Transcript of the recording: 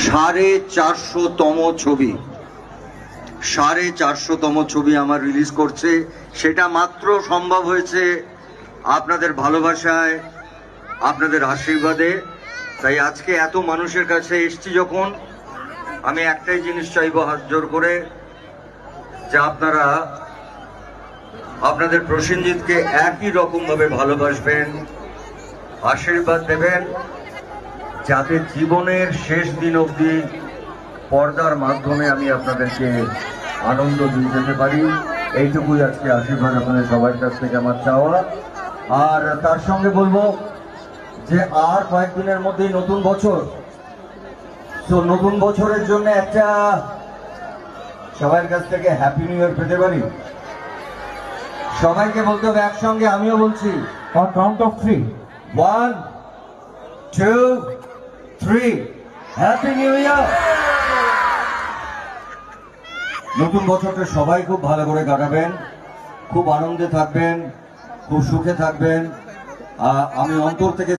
450তম ছবি 450তম ছবি আমার রিলিজ করছে। সেটা মাত্র সম্ভব হয়েছে আপনাদের ভালোবাসায়, আপনাদের আশীর্বাদে। তাই আজকে এত মানুষের কাছে এসছি যখন, আমি একটাই জিনিস চাইবো হাত জোর করে, যে আপনারা আপনাদের প্রসেনজিৎকে একই রকম ভাবে ভালোবাসবেন, আশীর্বাদ দেবেন, যাতে জীবনের শেষ দিন অবধি পর্দার মাধ্যমে আমি আপনাদেরকে আনন্দ দিয়ে যেতে পারি। এইটুকুই আজকে আশীর্বাদ আপনাদের সবার কাছ থেকে আমার চাওয়া। আর তার সঙ্গে বলবো যে আর কয়েকদিনের মধ্যেই নতুন বছর। তো নতুন বছরের জন্য একটা সবার কাছ থেকে হ্যাপি নিউ ইয়ার পেতে পারি। সবাইকে বলতে হবে একসঙ্গে, আমিও বলছি, On count of 3. 1, 2, 3, happy new year. নতুন বছরটা সবাই খুব ভালো করে কাটাবেন, খুব আনন্দে থাকবেন, খুব সুখে থাকবেন। আমি অন্তর থেকে